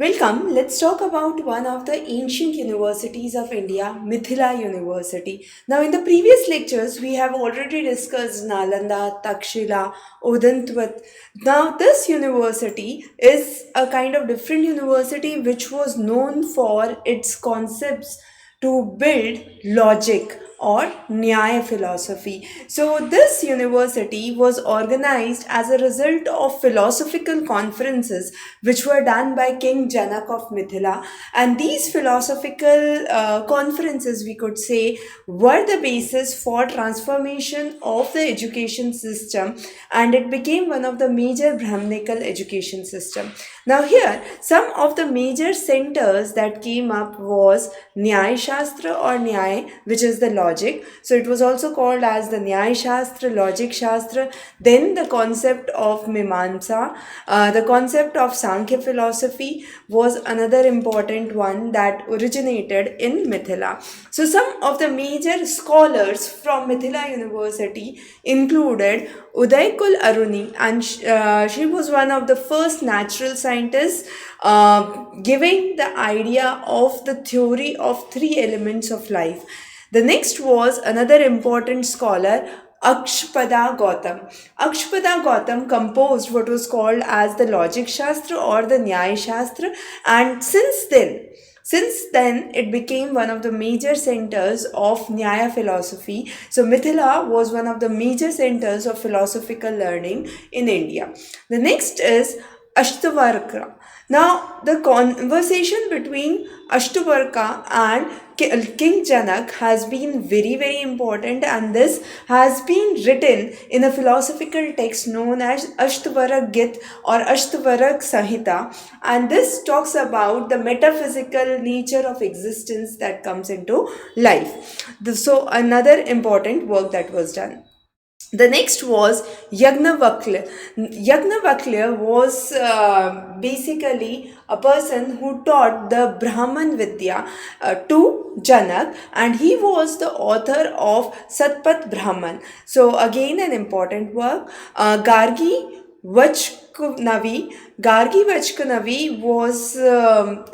Welcome. Let's talk about one of the ancient universities of India, Mithila University. Now, in the previous lectures, we have already discussed Nalanda, Takshila, Odantwat. Now, this university is a kind of different university which was known for its concepts to build logic or Nyaya philosophy. So, this university was organized as a result of philosophical conferences which were done by King Janak of Mithila. And these philosophical conferences, we could say, were the basis for transformation of the education system, and it became one of the major Brahmanical education system. Now, here, some of the major centers that came up was Nyaya Shastra or Nyaya, which is the logic. So, it was also called as the Nyaya Shastra, Logic Shastra. Then, the concept of Mimamsa, the concept of Sankhya philosophy was another important one that originated in Mithila. So, some of the major scholars from Mithila University included Udaykul Aruni, and she was one of the first natural scientists giving the idea of the theory of three elements of life. The next was another important scholar, Akshpada Gautam. Akshpada Gautam composed what was called as the Logic Shastra or the Nyaya Shastra, and since then, it became one of the major centers of Nyaya philosophy. So, Mithila was one of the major centers of philosophical learning in India. The next is Ashtavarka. Now, the conversation between Ashtavarka and King Janak has been very, very important, and this has been written in a philosophical text known as Ashtavarak Git or Ashtavarak Samhita, and this talks about the metaphysical nature of existence that comes into life. So, another important work that was done. The next was Yagnavaklya. Yagnavaklya was basically a person who taught the Brahman Vidya to Janak, and he was the author of Satpat Brahman. So, again, an important work. Gargi Vachkunavi. Gargi Vachkunavi was a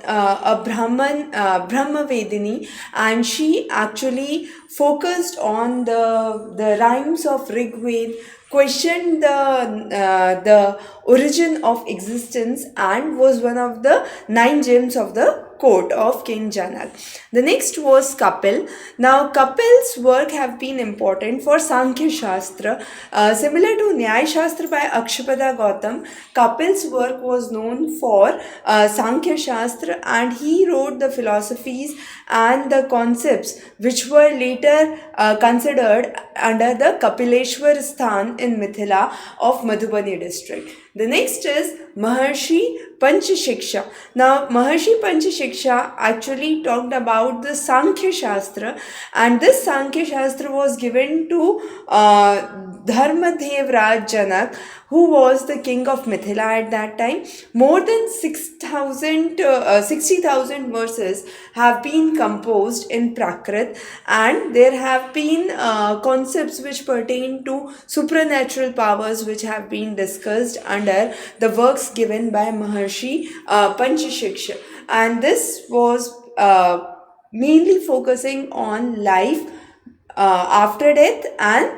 Brahmavedini, and she actually focused on the rhymes of Rig Veda, questioned the origin of existence, and was one of the nine gems of the court of King Janak. The next was Kapil. Now, Kapil's work have been important for Sankhya Shastra. Similar to Nyaya Shastra by Akshapada Gautam, Kapil's work was known for Sankhya Shastra, and he wrote the philosophies and the concepts which were later considered under the Kapileshwar Sthan in Mithila of Madhubani district. The next is Maharshi Panchashiksha. Now, Maharshi Panchashiksha actually talked about the Sankhya Shastra, and this Sankhya Shastra was given to Dharmadev Raj Janak, who was the king of Mithila at that time. More than 60,000 verses have been composed in Prakrit, and there have been concepts which pertain to supernatural powers which have been discussed under the works given by Maharshi Panchashiksha. And this was mainly focusing on life after death and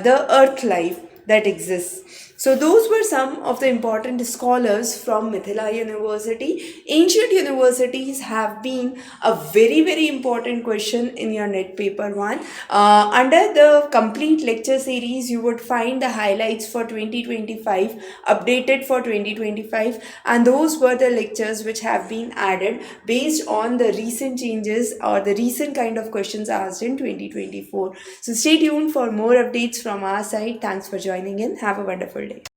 the earth life that exists. So, those were some of the important scholars from Mithila University. Ancient universities have been a very, very important question in your NET paper 1. Under the complete lecture series, you would find the highlights for 2025, updated for 2025, and those were the lectures which have been added based on the recent changes or the recent kind of questions asked in 2024. So, stay tuned for more updates from our side. Thanks for joining in. Have a wonderful day.